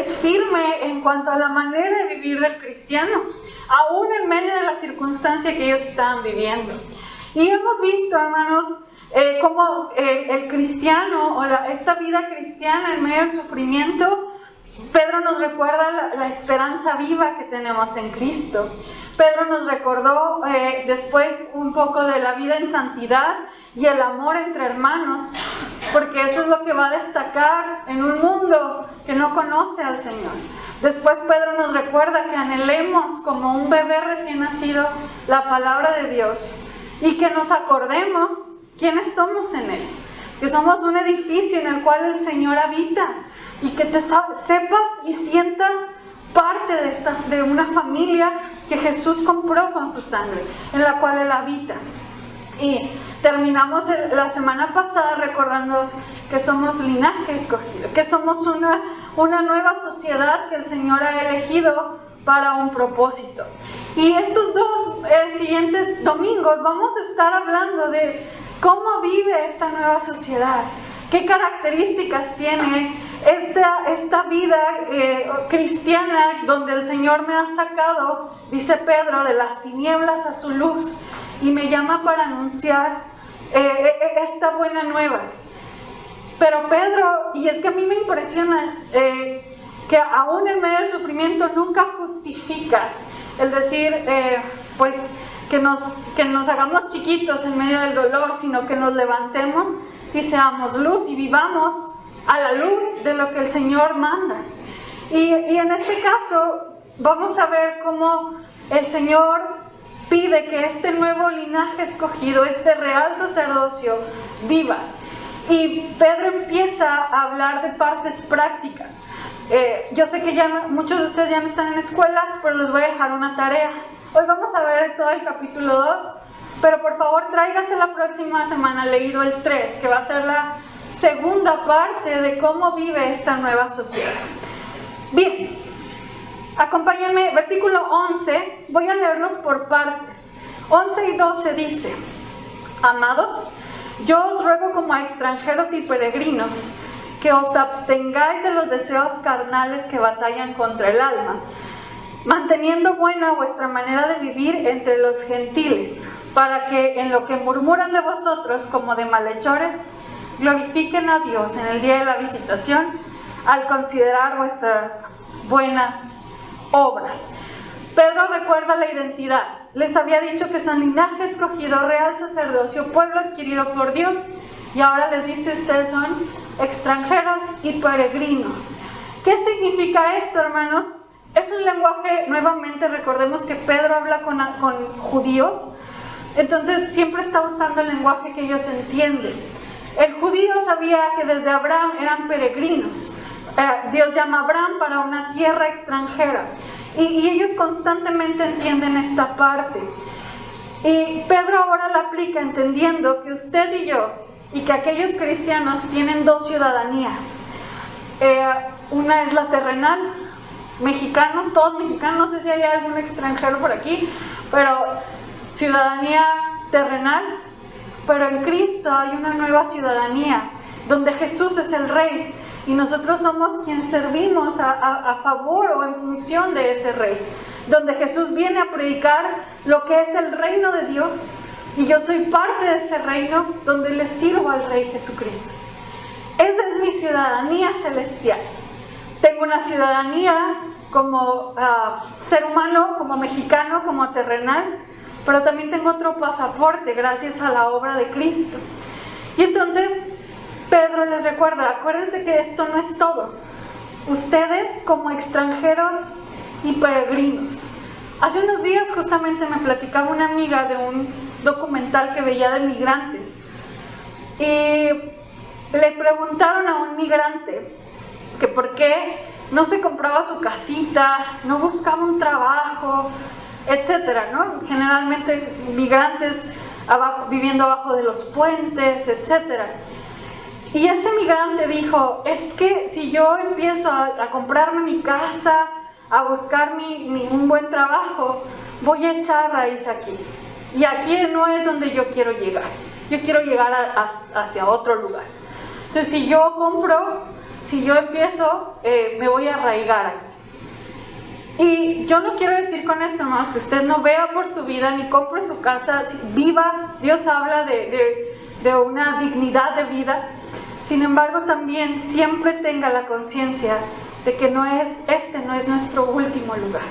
es firme en cuanto a la manera de vivir del cristiano, aún en medio de la circunstancia que ellos estaban viviendo. Y hemos visto, hermanos, cómo el cristiano o esta vida cristiana en medio del sufrimiento, Pedro nos recuerda la esperanza viva que tenemos en Cristo. Pedro nos recordó después un poco de la vida en santidad y el amor entre hermanos, porque eso es lo que va a destacar en un mundo que no conoce al Señor. Después Pedro nos recuerda que anhelemos como un bebé recién nacido la palabra de Dios y que nos acordemos quiénes somos en Él, que somos un edificio en el cual el Señor habita y que te sepas y sientas parte de una familia que Jesús compró con su sangre, en la cual Él habita. Y terminamos la semana pasada recordando que somos linaje escogido, que somos una nueva sociedad que el Señor ha elegido para un propósito. Y estos dos siguientes domingos vamos a estar hablando de cómo vive esta nueva sociedad, qué características tiene esta vida cristiana donde el Señor me ha sacado, dice Pedro, de las tinieblas a su luz y me llama para anunciar esta buena nueva. Pero Pedro, y es que a mí me impresiona que aún en medio del sufrimiento nunca justifica el decir pues que nos hagamos chiquitos en medio del dolor, sino que nos levantemos y seamos luz y vivamos a la luz de lo que el Señor manda. Y en este caso vamos a ver cómo el Señor pide que este nuevo linaje escogido, este real sacerdocio, viva. Y Pedro empieza a hablar de partes prácticas. Yo sé que muchos de ustedes ya no están en escuelas, pero les voy a dejar una tarea. Hoy vamos a ver todo el capítulo 2, pero por favor tráigase la próxima semana leído el 3, que va a ser la segunda parte de cómo vive esta nueva sociedad. Bien, acompáñenme, versículo 11, voy a leerlos por partes. 11 y 12 dice: Amados, yo os ruego como a extranjeros y peregrinos, que os abstengáis de los deseos carnales que batallan contra el alma, manteniendo buena vuestra manera de vivir entre los gentiles, para que en lo que murmuran de vosotros como de malhechores, glorifiquen a Dios en el día de la visitación, al considerar vuestras buenas obras. Pedro recuerda la identidad. Les había dicho que son linaje escogido, real sacerdocio, pueblo adquirido por Dios, y ahora les dice: ustedes son extranjeros y peregrinos. ¿Qué significa esto, hermanos? Es un lenguaje, nuevamente recordemos que Pedro habla con judíos, entonces siempre está usando el lenguaje que ellos entienden. El judío sabía que desde Abraham eran peregrinos. Dios llama a Abraham para una tierra extranjera, y ellos constantemente entienden esta parte. Y Pedro ahora la aplica entendiendo que usted y yo, y que aquellos cristianos tienen dos ciudadanías. Una es la terrenal, mexicanos, todos mexicanos, no sé si hay algún extranjero por aquí, pero ciudadanía terrenal. Pero en Cristo hay una nueva ciudadanía, donde Jesús es el Rey, y nosotros somos quienes servimos a favor o en función de ese Rey, donde Jesús viene a predicar lo que es el reino de Dios, y yo soy parte de ese reino donde le sirvo al Rey Jesucristo. Esa es mi ciudadanía celestial. Tengo una ciudadanía como ser humano, como mexicano, como terrenal, pero también tengo otro pasaporte gracias a la obra de Cristo. Y entonces Pedro les recuerda: acuérdense que esto no es todo. Ustedes como extranjeros y peregrinos. Hace unos días justamente me platicaba una amiga de un documental que veía de migrantes, y le preguntaron a un migrante que por qué no se compraba su casita, no buscaba un trabajo, etcétera, ¿no? Generalmente migrantes viviendo abajo de los puentes, etcétera. Y ese migrante dijo: es que si yo empiezo a comprarme mi casa, a buscar un buen trabajo, voy a echar raíz aquí. Y aquí no es donde yo quiero llegar. Yo quiero llegar hacia otro lugar. Entonces, si yo compro, si yo empiezo, me voy a arraigar aquí. Y yo no quiero decir con esto, hermanos, que usted no vea por su vida ni compre su casa, viva. Dios habla de una dignidad de vida. Sin embargo, también siempre tenga la conciencia de que este no es nuestro último lugar.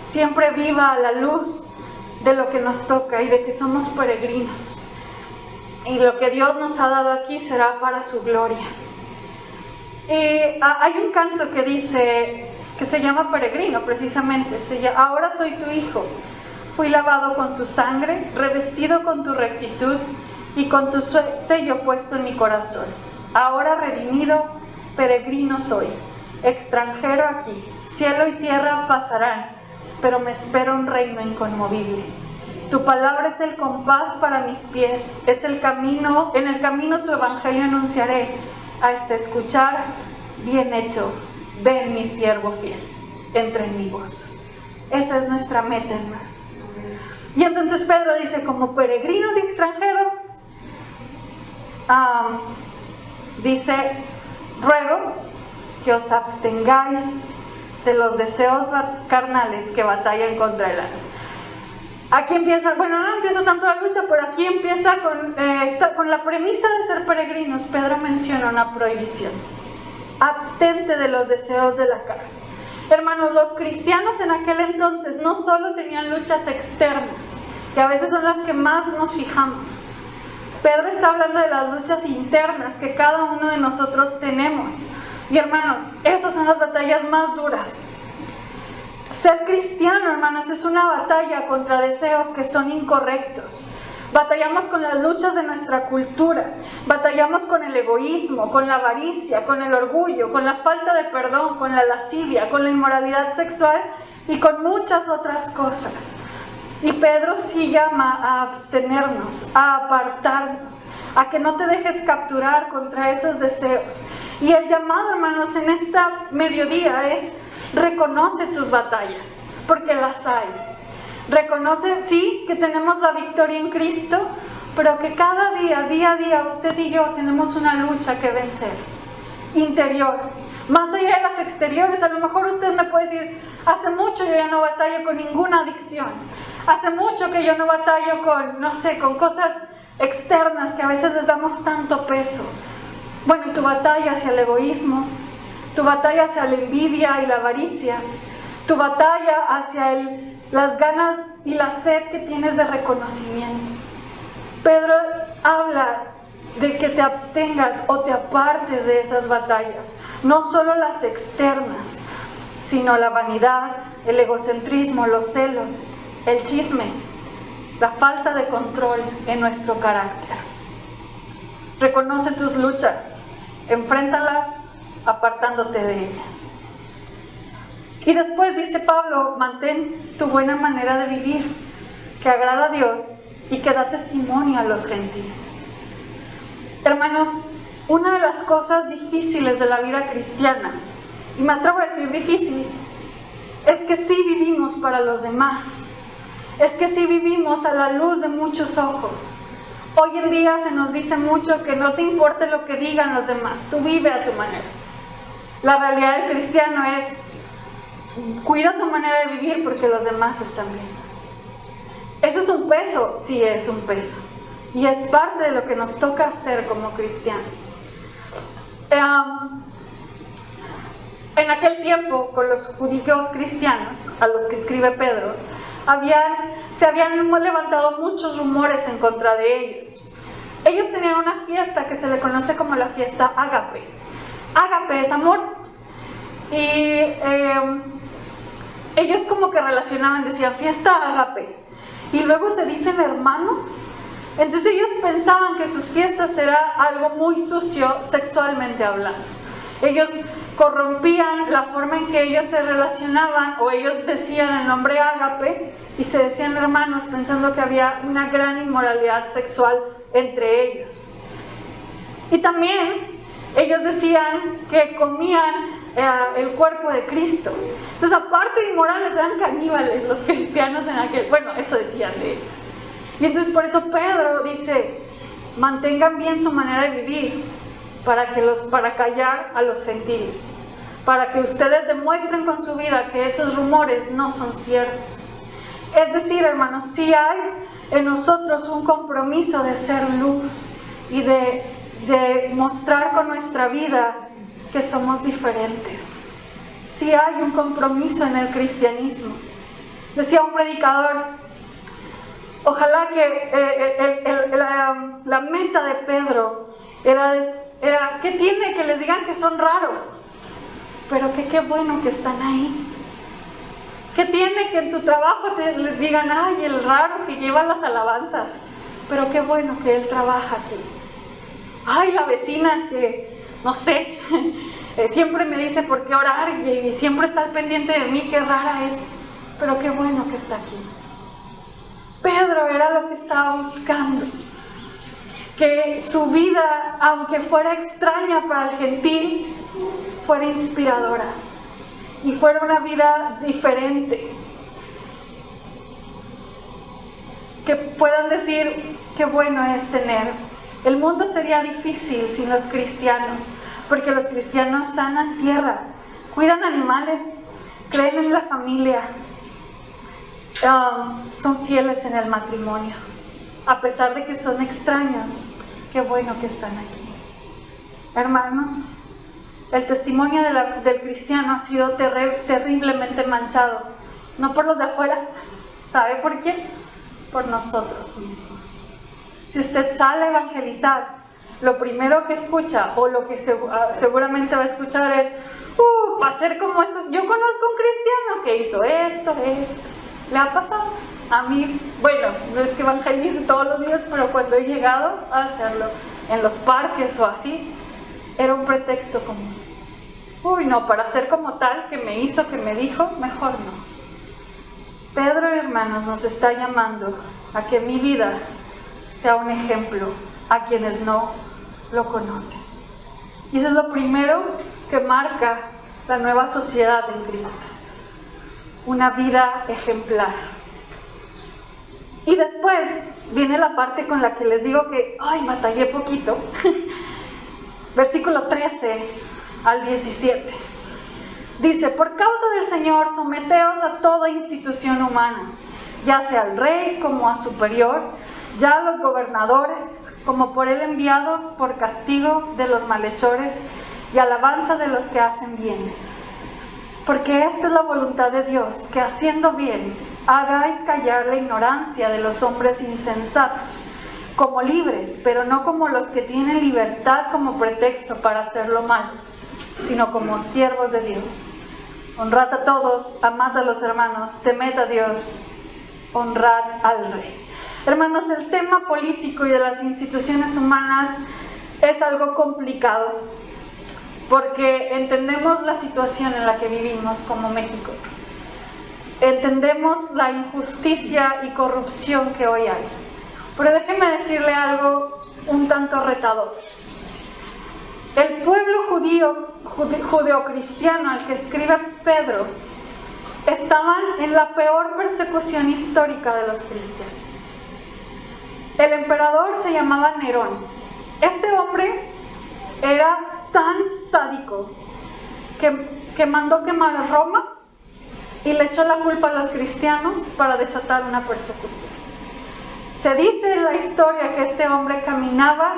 Siempre viva a la luz de lo que nos toca y de que somos peregrinos. Y lo que Dios nos ha dado aquí será para su gloria. Y hay un canto que dice, que se llama Peregrino precisamente, ahora soy tu hijo, fui lavado con tu sangre, revestido con tu rectitud y con tu sello puesto en mi corazón. Ahora redimido, peregrino soy, extranjero aquí, cielo y tierra pasarán, pero me espera un reino inconmovible. Tu palabra es el compás para mis pies, es el camino, en el camino tu evangelio anunciaré, hasta escuchar, bien hecho, ven mi siervo fiel, entra en mi voz. Esa es nuestra meta, hermanos. Y entonces Pedro dice, como peregrinos y extranjeros, dice, ruego que os abstengáis de los deseos carnales que batallan contra el alma. Aquí empieza, bueno, no empieza tanto la lucha, pero aquí empieza con la premisa de ser peregrinos. Pedro menciona una prohibición. Abstente de los deseos de la carne. Hermanos, los cristianos en aquel entonces no solo tenían luchas externas, que a veces son las que más nos fijamos. Pedro está hablando de las luchas internas que cada uno de nosotros tenemos. Y hermanos, esas son las batallas más duras. Ser cristiano, hermanos, es una batalla contra deseos que son incorrectos. Batallamos con las luchas de nuestra cultura, batallamos con el egoísmo, con la avaricia, con el orgullo, con la falta de perdón, con la lascivia, con la inmoralidad sexual y con muchas otras cosas. Y Pedro sí llama a abstenernos, a apartarnos, a que no te dejes capturar contra esos deseos. Y el llamado, hermanos, en esta mediodía es: reconoce tus batallas, porque las hay. Reconoce, sí, que tenemos la victoria en Cristo, pero que cada día a día, usted y yo tenemos una lucha que vencer, interior. Más allá de las exteriores, a lo mejor usted me puede decir, hace mucho yo ya no batallo con ninguna adicción. Hace mucho que yo no batallo con, no sé, con cosas externas que a veces les damos tanto peso. Bueno, y tu batalla hacia el egoísmo, tu batalla hacia la envidia y la avaricia, tu batalla hacia las ganas y la sed que tienes de reconocimiento. Pedro habla de que te abstengas o te apartes de esas batallas, no solo las externas, sino la vanidad, el egocentrismo, los celos, el chisme, la falta de control en nuestro carácter. Reconoce tus luchas, enfréntalas apartándote de ellas. Y después dice Pablo, mantén tu buena manera de vivir, que agrada a Dios y que da testimonio a los gentiles. Hermanos, una de las cosas difíciles de la vida cristiana, y me atrevo a decir difícil, es que sí vivimos para los demás, es que sí vivimos a la luz de muchos ojos. Hoy en día se nos dice mucho que no te importe lo que digan los demás, tú vive a tu manera. La realidad del cristiano es: cuida tu manera de vivir porque los demás están bien. ¿Eso es un peso? Sí, es un peso. Y es parte de lo que nos toca hacer como cristianos. En aquel tiempo, con los judíos cristianos, a los que escribe Pedro, se habían levantado muchos rumores en contra de ellos. Ellos tenían una fiesta que se le conoce como la fiesta ágape. Ágape es amor. Y ellos como que relacionaban, decían fiesta ágape, y luego se dicen hermanos. Entonces ellos pensaban que sus fiestas era algo muy sucio sexualmente hablando. Ellos corrompían la forma en que ellos se relacionaban, o ellos decían el nombre ágape y se decían hermanos, pensando que había una gran inmoralidad sexual entre ellos. Y también ellos decían que comían el cuerpo de Cristo. Entonces, aparte de inmorales, eran caníbales los cristianos en aquel... Bueno, eso decían de ellos. Y entonces por eso Pedro dice, mantengan bien su manera de vivir, para callar a los gentiles, para que ustedes demuestren con su vida que esos rumores no son ciertos. Es decir, hermanos, sí hay en nosotros un compromiso de ser luz y de mostrar con nuestra vida que somos diferentes. Sí hay un compromiso en el cristianismo. Decía un predicador, ojalá que la meta de Pedro era ¿qué tiene que les digan que son raros? Pero qué bueno que están ahí. ¿Qué tiene que en tu trabajo les digan, ay, el raro que lleva las alabanzas? Pero qué bueno que él trabaja aquí. Ay, la vecina que, no sé, siempre me dice por qué orar y siempre está al pendiente de mí, qué rara es. Pero qué bueno que está aquí. Pedro era lo que estaba buscando. Que su vida, aunque fuera extraña para el gentil, fuera inspiradora y fuera una vida diferente. Que puedan decir qué bueno es tener. El mundo sería difícil sin los cristianos, porque los cristianos sanan tierra, cuidan animales, creen en la familia, son fieles en el matrimonio. A pesar de que son extraños, qué bueno que están aquí. Hermanos, el testimonio del cristiano ha sido terriblemente manchado, no por los de afuera. ¿Sabe por quién? Por nosotros mismos. Si usted sale a evangelizar, lo primero que escucha, o lo que seguramente va a escuchar es, va a ser como estos. Yo conozco un cristiano que hizo esto. ¿Le ha pasado? A mí, bueno, no es que evangelice todos los días, pero cuando he llegado a hacerlo en los parques o así, era un pretexto común. No, para ser como tal, que me hizo, que me dijo, mejor no. Pedro, hermanos, nos está llamando a que mi vida sea un ejemplo a quienes no lo conocen. Y eso es lo primero que marca la nueva sociedad en Cristo. Una vida ejemplar. Y después viene la parte con la que les digo que, batallé poquito. Versículo 13 al 17. Dice, por causa del Señor, someteos a toda institución humana, ya sea al rey como a superior, ya a los gobernadores, como por él enviados por castigo de los malhechores y alabanza de los que hacen bien. Porque esta es la voluntad de Dios, que haciendo bien, hagáis callar la ignorancia de los hombres insensatos, como libres, pero no como los que tienen libertad como pretexto para hacer lo malo, sino como siervos de Dios. Honrad a todos, amad a los hermanos, temed a Dios, honrad al rey. Hermanos, el tema político y de las instituciones humanas es algo complicado, porque entendemos la situación en la que vivimos como México. Entendemos la injusticia y corrupción que hoy hay. Pero déjeme decirle algo un tanto retador. El pueblo judeocristiano al que escribe Pedro estaban en la peor persecución histórica de los cristianos. El emperador se llamaba Nerón. Este hombre era tan sádico que mandó quemar Roma y le echó la culpa a los cristianos para desatar una persecución. Se dice en la historia que este hombre caminaba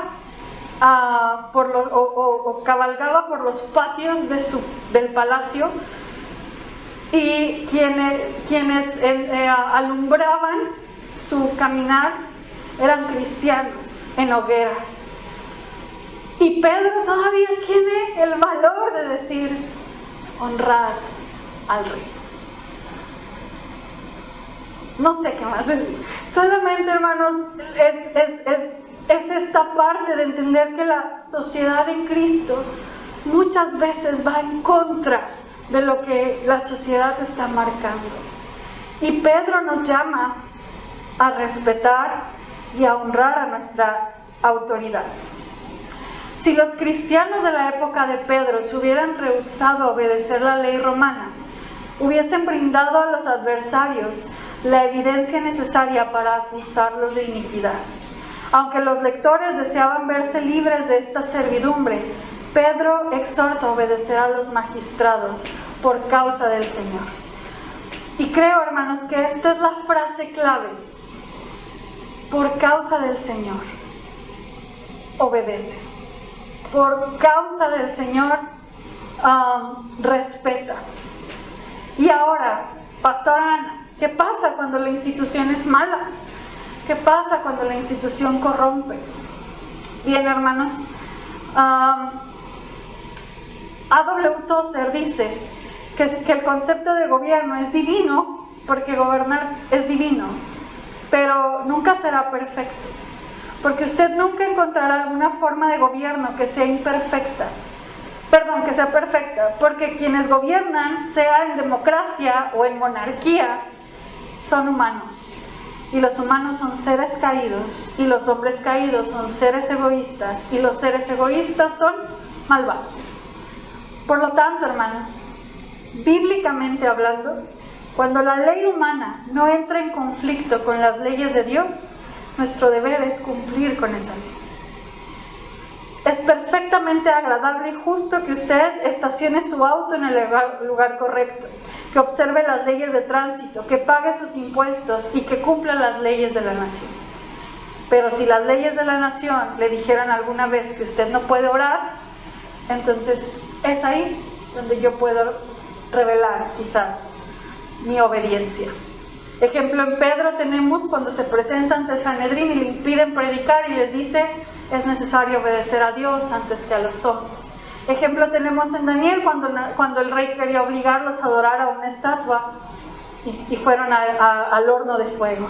cabalgaba por los patios del palacio, y quienes alumbraban su caminar eran cristianos en hogueras. Y Pedro todavía tiene el valor de decir, honrad al rey. No sé qué más decir. Solamente, hermanos, es esta parte de entender que la sociedad en Cristo muchas veces va en contra de lo que la sociedad está marcando. Y Pedro nos llama a respetar y a honrar a nuestra autoridad. Si los cristianos de la época de Pedro se hubieran rehusado a obedecer la ley romana, hubiesen brindado a los adversarios la evidencia necesaria para acusarlos de iniquidad. Aunque los lectores deseaban verse libres de esta servidumbre, Pedro exhorta a obedecer a los magistrados por causa del Señor. Y creo, hermanos, que esta es la frase clave. Por causa del Señor, obedece. Por causa del Señor, respeta. Y ahora, Pastora Ana, ¿qué pasa cuando la institución es mala? ¿Qué pasa cuando la institución corrompe? Bien, hermanos, A.W. Tozer dice que el concepto de gobierno es divino, porque gobernar es divino, pero nunca será perfecto, porque usted nunca encontrará alguna forma de gobierno que sea imperfecta. Perdón, que sea perfecta, porque quienes gobiernan, sea en democracia o en monarquía, son humanos. Y los humanos son seres caídos, y los hombres caídos son seres egoístas, y los seres egoístas son malvados. Por lo tanto, hermanos, bíblicamente hablando, cuando la ley humana no entra en conflicto con las leyes de Dios, nuestro deber es cumplir con esa ley. Es perfectamente agradable y justo que usted estacione su auto en el lugar correcto, que observe las leyes de tránsito, que pague sus impuestos y que cumpla las leyes de la nación. Pero si las leyes de la nación le dijeran alguna vez que usted no puede orar, entonces es ahí donde yo puedo revelar quizás mi obediencia. Ejemplo en Pedro tenemos cuando se presenta ante el Sanedrín y le impiden predicar y les dice: es necesario obedecer a Dios antes que a los hombres. Ejemplo tenemos en Daniel cuando el rey quería obligarlos a adorar a una estatua y fueron al horno de fuego.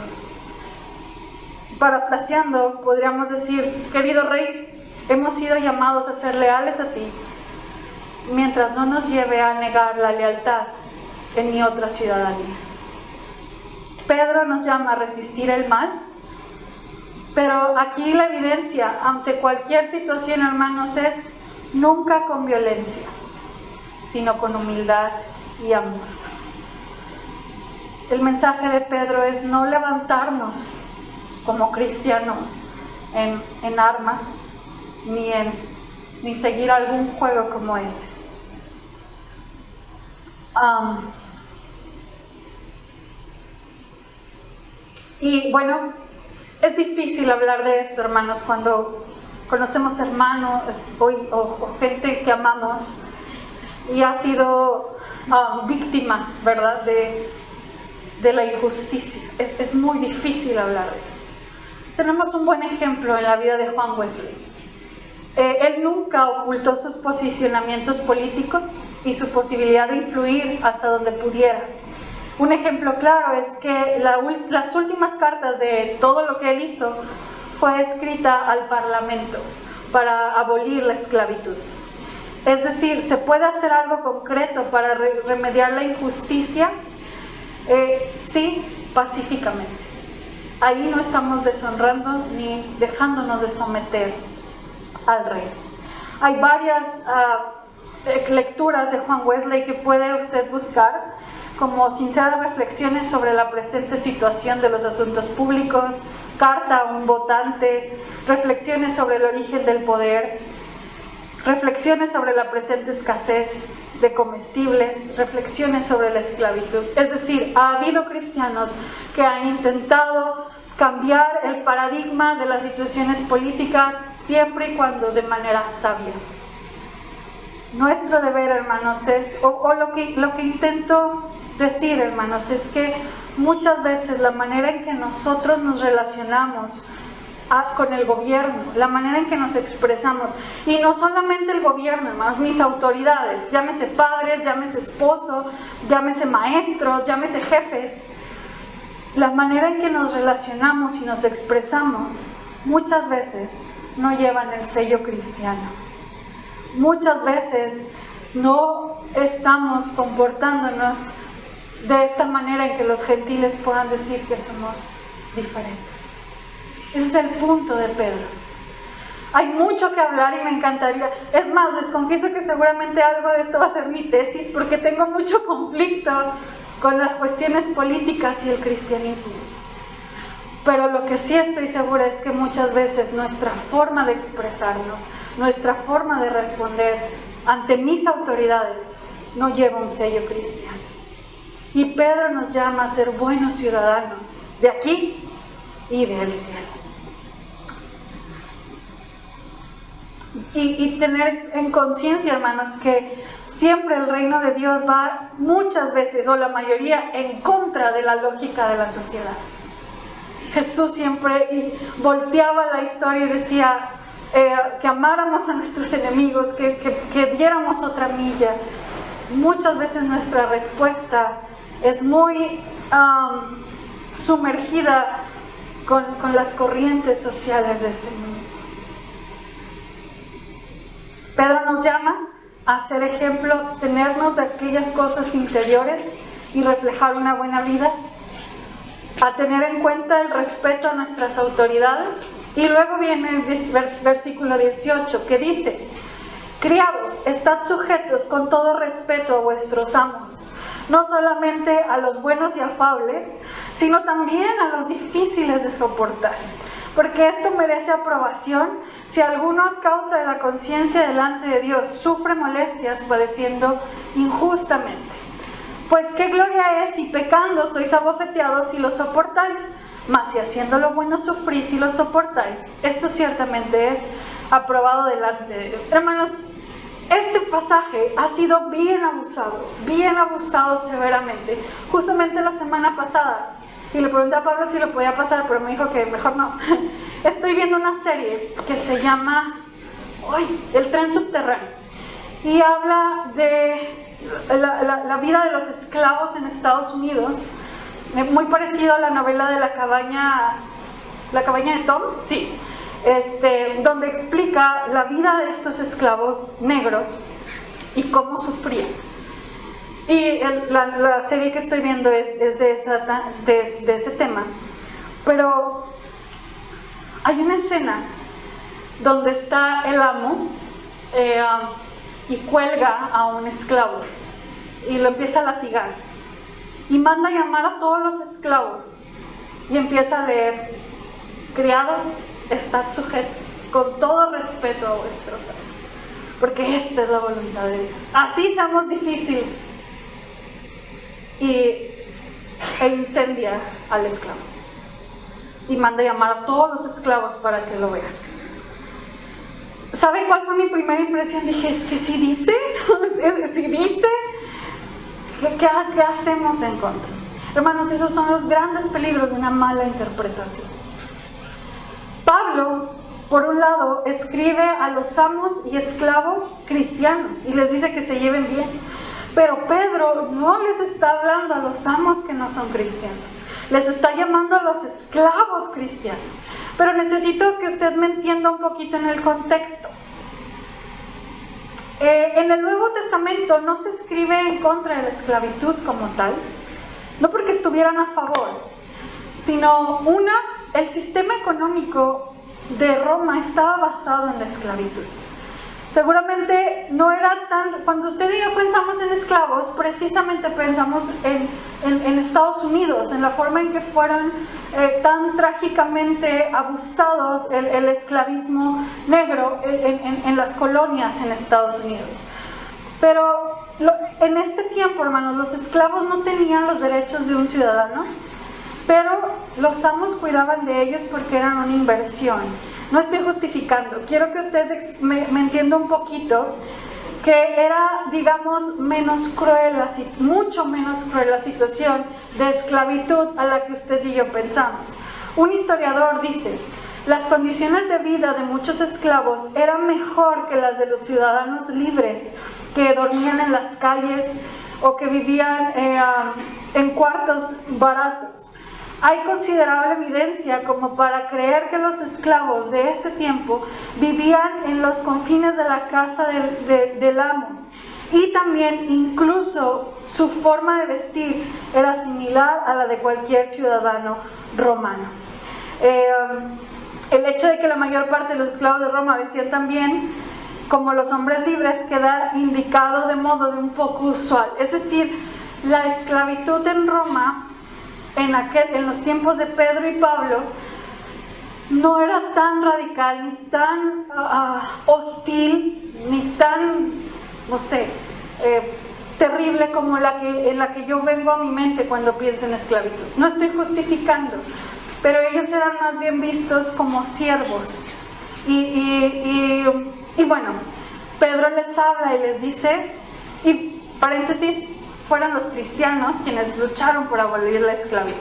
Parafraseando, podríamos decir: querido rey, hemos sido llamados a ser leales a ti, mientras no nos lleve a negar la lealtad en mi otra ciudadanía. Pedro nos llama a resistir el mal, pero aquí la evidencia ante cualquier situación, hermanos, es nunca con violencia, sino con humildad y amor. El mensaje de Pedro es no levantarnos como cristianos en armas, ni seguir algún juego como ese. Y bueno, es difícil hablar de esto, hermanos, cuando conocemos hermanos o gente que amamos y ha sido víctima, ¿verdad?, de la injusticia. Es muy difícil hablar de eso. Tenemos un buen ejemplo en la vida de Juan Wesley. Él nunca ocultó sus posicionamientos políticos y su posibilidad de influir hasta donde pudiera. Un ejemplo claro es que las últimas cartas de todo lo que él hizo fue escrita al Parlamento para abolir la esclavitud. Es decir, ¿se puede hacer algo concreto para remediar la injusticia? Sí, pacíficamente. Ahí no estamos deshonrando ni dejándonos de someter al rey. Hay varias lecturas de Juan Wesley que puede usted buscar, como Sinceras reflexiones sobre la presente situación de los asuntos públicos, Carta a un votante, Reflexiones sobre el origen del poder, Reflexiones sobre la presente escasez de comestibles, Reflexiones sobre la esclavitud. Es decir, ha habido cristianos que han intentado cambiar el paradigma de las situaciones políticas siempre y cuando de manera sabia. Nuestro deber, hermanos, es, lo que intento decir, hermanos, es que muchas veces la manera en que nosotros nos relacionamos con el gobierno, la manera en que nos expresamos, y no solamente el gobierno, hermanos, mis autoridades, llámese padres, llámese esposo, llámese maestros, llámese jefes, la manera en que nos relacionamos y nos expresamos muchas veces no llevan el sello cristiano. Muchas veces no estamos comportándonos de esta manera en que los gentiles puedan decir que somos diferentes. Ese es el punto de Pedro. Hay mucho que hablar y me encantaría. Es más, les confieso que seguramente algo de esto va a ser mi tesis, porque tengo mucho conflicto con las cuestiones políticas y el cristianismo. Pero lo que sí estoy segura es que muchas veces nuestra forma de expresarnos, nuestra forma de responder ante mis autoridades no lleva un sello cristiano. Y Pedro nos llama a ser buenos ciudadanos de aquí y del cielo. Y tener en conciencia, hermanos, que siempre el reino de Dios va muchas veces, o la mayoría, en contra de la lógica de la sociedad. Jesús siempre volteaba la historia y decía que amáramos a nuestros enemigos, que diéramos otra milla. Muchas veces nuestra respuesta es muy sumergida con las corrientes sociales de este mundo. Pedro nos llama a ser ejemplo, abstenernos de aquellas cosas interiores y reflejar una buena vida, a tener en cuenta el respeto a nuestras autoridades. Y luego viene el versículo 18 que dice: criados, estad sujetos con todo respeto a vuestros amos, no solamente a los buenos y afables, sino también a los difíciles de soportar, porque esto merece aprobación si alguno a causa de la conciencia delante de Dios sufre molestias padeciendo injustamente. Pues qué gloria es si pecando sois abofeteados y lo soportáis, mas si haciendo lo bueno sufrís y lo soportáis, esto ciertamente es aprobado delante de Dios. Hermanos, este pasaje ha sido bien abusado severamente. Justamente la semana pasada, y le pregunté a Pablo si lo podía pasar, pero me dijo que mejor no. Estoy viendo una serie que se llama El tren subterráneo, y habla de la vida de los esclavos en Estados Unidos, muy parecido a la novela de la cabaña de Tom, sí, donde explica la vida de estos esclavos negros y cómo sufrían. Y la serie que estoy viendo es de ese tema. Pero hay una escena donde está el amo y cuelga a un esclavo y lo empieza a latigar y manda a llamar a todos los esclavos y empieza a leer: criados, estad sujetos con todo respeto a vuestros amos, porque esta es la voluntad de Dios. Así somos difíciles. E incendia al esclavo y manda a llamar a todos los esclavos para que lo vean. ¿Sabe cuál fue mi primera impresión? Dije, es que si dice, ¿qué hacemos en contra? Hermanos, esos son los grandes peligros de una mala interpretación. Pablo, por un lado, escribe a los amos y esclavos cristianos y les dice que se lleven bien. Pero Pedro no les está hablando a los amos que no son cristianos, les está llamando a los esclavos cristianos. Pero necesito que usted me entienda un poquito en el contexto. En el Nuevo Testamento no se escribe en contra de la esclavitud como tal, no porque estuvieran a favor, sino el sistema económico de Roma estaba basado en la esclavitud. Seguramente no era tan... Cuando usted y yo pensamos en esclavos, precisamente pensamos en Estados Unidos, en la forma en que fueron tan trágicamente abusados el esclavismo negro en las colonias en Estados Unidos. Pero en este tiempo, hermanos, los esclavos no tenían los derechos de un ciudadano, pero los amos cuidaban de ellos porque eran una inversión. No estoy justificando, quiero que usted me entienda un poquito que era, digamos, menos cruel, mucho menos cruel la situación de esclavitud a la que usted y yo pensamos. Un historiador dice: las condiciones de vida de muchos esclavos eran mejor que las de los ciudadanos libres que dormían en las calles o que vivían en cuartos baratos. Hay considerable evidencia como para creer que los esclavos de ese tiempo vivían en los confines de la casa del amo, y también incluso su forma de vestir era similar a la de cualquier ciudadano romano. El hecho de que la mayor parte de los esclavos de Roma vestían también como los hombres libres queda indicado de modo un poco usual. Es decir, la esclavitud en Roma en los tiempos de Pedro y Pablo no era tan radical, ni tan hostil, ni tan, no sé, terrible como en la que yo vengo a mi mente cuando pienso en esclavitud. No estoy justificando, pero ellos eran más bien vistos como siervos. Y bueno, Pedro les habla y les dice, y paréntesis, fueron los cristianos quienes lucharon por abolir la esclavitud.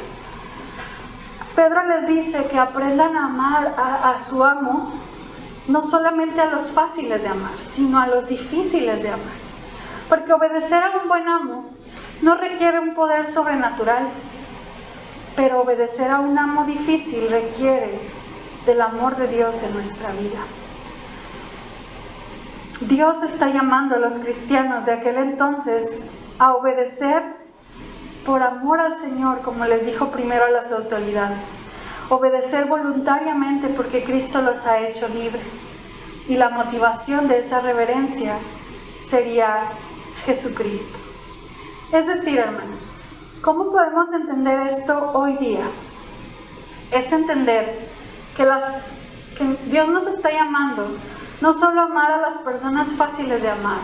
Pedro les dice que aprendan a amar a su amo, no solamente a los fáciles de amar, sino a los difíciles de amar. Porque obedecer a un buen amo no requiere un poder sobrenatural, pero obedecer a un amo difícil requiere del amor de Dios en nuestra vida. Dios está llamando a los cristianos de aquel entonces a obedecer por amor al Señor, como les dijo primero a las autoridades. Obedecer voluntariamente porque Cristo los ha hecho libres. Y la motivación de esa reverencia sería Jesucristo. Es decir, hermanos, ¿cómo podemos entender esto hoy día? Es entender que Dios nos está llamando no solo a amar a las personas fáciles de amar,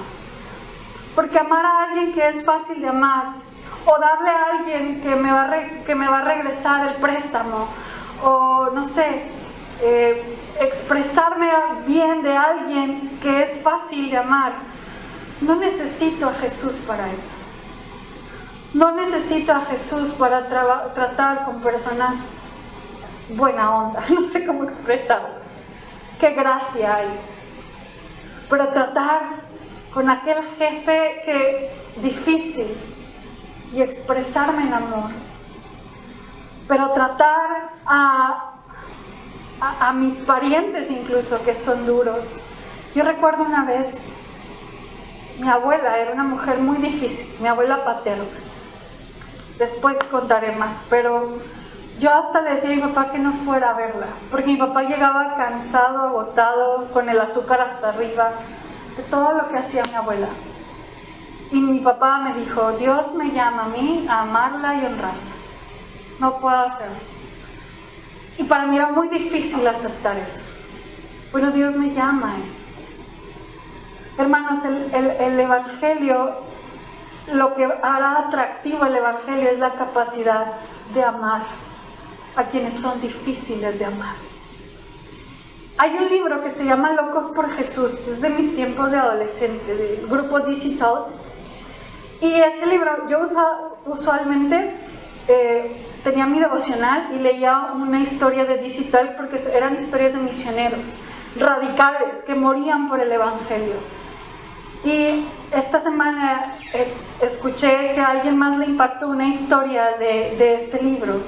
porque amar a alguien que es fácil de amar, o darle a alguien que me va a regresar el préstamo, o no sé, expresarme bien de alguien que es fácil de amar, no necesito a Jesús para eso. No necesito a Jesús para tratar con personas buena onda, no sé cómo expresarlo. Qué gracia hay. Pero tratar con aquel jefe difícil y expresarme en amor. Pero tratar a mis parientes incluso que son duros. Yo recuerdo una vez, mi abuela era una mujer muy difícil, mi abuela paterna. Después contaré más, pero yo hasta le decía a mi papá que no fuera a verla, porque mi papá llegaba cansado, agotado, con el azúcar hasta arriba, de todo lo que hacía mi abuela. Y mi papá me dijo, Dios me llama a mí a amarla y honrarla. No puedo hacerlo. Y para mí era muy difícil aceptar eso. Bueno, Dios me llama a eso. Hermanos, el Evangelio, lo que hará atractivo el Evangelio es la capacidad de amar a quienes son difíciles de amar. Hay un libro que se llama Locos por Jesús, es de mis tiempos de adolescente, del grupo Digital. Y ese libro, yo usualmente tenía mi devocional y leía una historia de Digital porque eran historias de misioneros radicales que morían por el Evangelio. Y esta semana escuché que a alguien más le impactó una historia de este libro.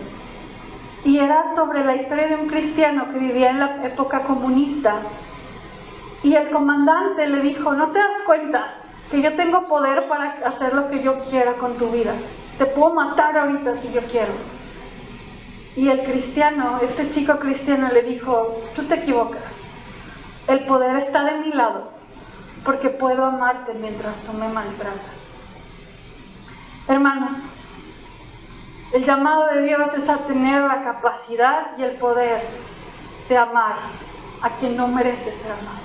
Y era sobre la historia de un cristiano que vivía en la época comunista. Y el comandante le dijo, ¿no te das cuenta que yo tengo poder para hacer lo que yo quiera con tu vida? Te puedo matar ahorita si yo quiero. Y el cristiano, este chico cristiano le dijo, tú te equivocas. El poder está de mi lado, porque puedo amarte mientras tú me maltratas. Hermanos, el llamado de Dios es a tener la capacidad y el poder de amar a quien no merece ser amado,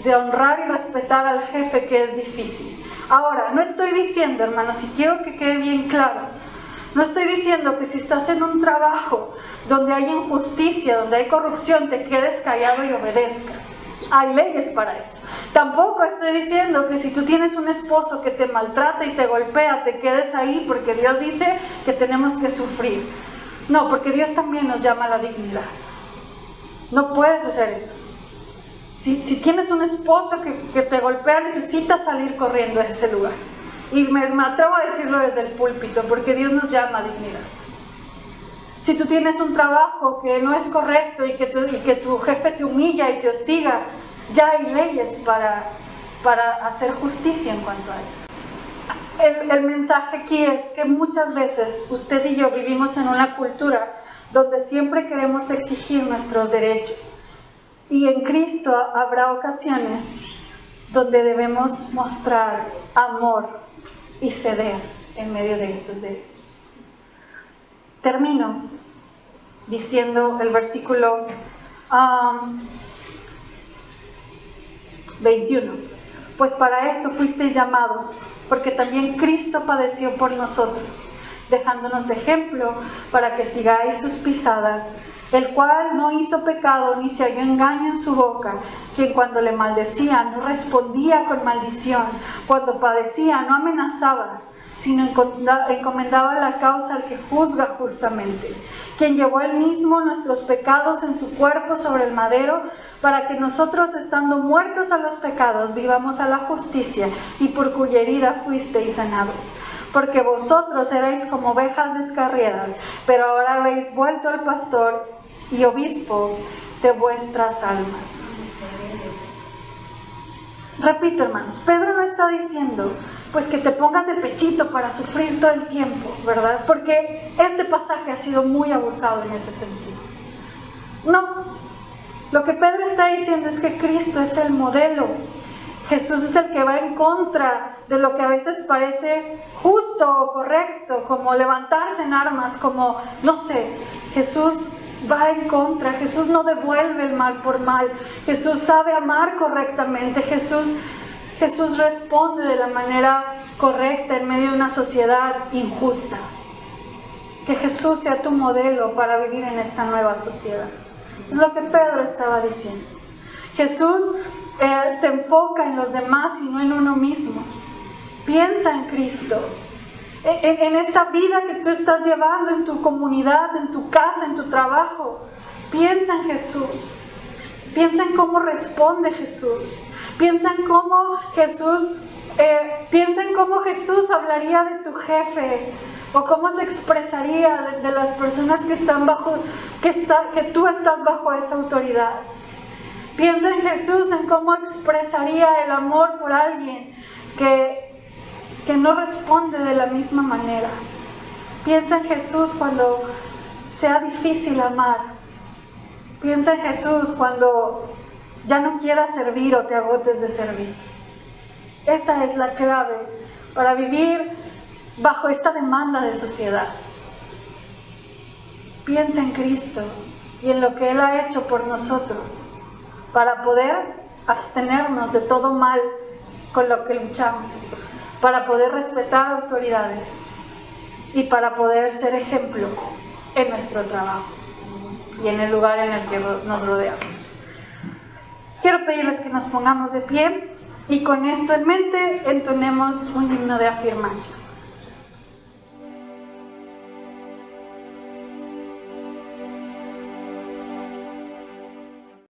de honrar y respetar al jefe que es difícil. Ahora, no estoy diciendo, hermanos, y quiero que quede bien claro, no estoy diciendo que si estás en un trabajo donde hay injusticia, donde hay corrupción, te quedes callado y obedezcas. Hay leyes para eso. Tampoco estoy diciendo que si tú tienes un esposo que te maltrata y te golpea, te quedes ahí porque Dios dice que tenemos que sufrir. No, porque Dios también nos llama a la dignidad. No puedes hacer eso. Si tienes un esposo que te golpea, necesitas salir corriendo a ese lugar. Y me atrevo a decirlo desde el púlpito, porque Dios nos llama a dignidad. Si tú tienes un trabajo que no es correcto y que tu jefe te humilla y te hostiga, ya hay leyes para hacer justicia en cuanto a eso. El mensaje aquí es que muchas veces usted y yo vivimos en una cultura donde siempre queremos exigir nuestros derechos. Y en Cristo habrá ocasiones donde debemos mostrar amor y ceder en medio de esos derechos. termino diciendo el versículo 21. Pues para esto fuisteis llamados, porque también Cristo padeció por nosotros, dejándonos ejemplo para que sigáis sus pisadas, el cual no hizo pecado ni se halló engaño en su boca, quien cuando le maldecía no respondía con maldición, cuando padecía no amenazaba, sino encomendaba la causa al que juzga justamente, quien llevó él mismo nuestros pecados en su cuerpo sobre el madero, para que nosotros, estando muertos a los pecados, vivamos a la justicia, y por cuya herida fuisteis sanados. Porque vosotros erais como ovejas descarriadas, pero ahora habéis vuelto al pastor y obispo de vuestras almas. Repito, hermanos, Pedro no está diciendo pues que te pongas de pechito para sufrir todo el tiempo, ¿verdad? Porque este pasaje ha sido muy abusado en ese sentido. No, lo que Pedro está diciendo es que Cristo es el modelo. Jesús es el que va en contra de lo que a veces parece justo o correcto, como levantarse en armas, como, no sé, Jesús va en contra, Jesús no devuelve el mal por mal, Jesús sabe amar correctamente, Jesús responde de la manera correcta en medio de una sociedad injusta. Que Jesús sea tu modelo para vivir en esta nueva sociedad. Es lo que Pedro estaba diciendo. Jesús se enfoca en los demás y no en uno mismo. Piensa en Cristo, en esta vida que tú estás llevando en tu comunidad, en tu casa, en tu trabajo. Piensa en Jesús. Piensa en cómo responde Jesús. Piensa en cómo Jesús hablaría de tu jefe, o cómo se expresaría de las personas que están que tú estás bajo esa autoridad. Piensa en Jesús, en cómo expresaría el amor por alguien que no responde de la misma manera. Piensa en Jesús cuando sea difícil amar. Piensa en Jesús cuando ya no quieras servir o te agotes de servir. Esa es la clave para vivir bajo esta demanda de sociedad. Piensa en Cristo y en lo que Él ha hecho por nosotros, para poder abstenernos de todo mal con lo que luchamos, para poder respetar autoridades y para poder ser ejemplo en nuestro trabajo y en el lugar en el que nos rodeamos. Quiero pedirles que nos pongamos de pie y con esto en mente entonemos un himno de afirmación.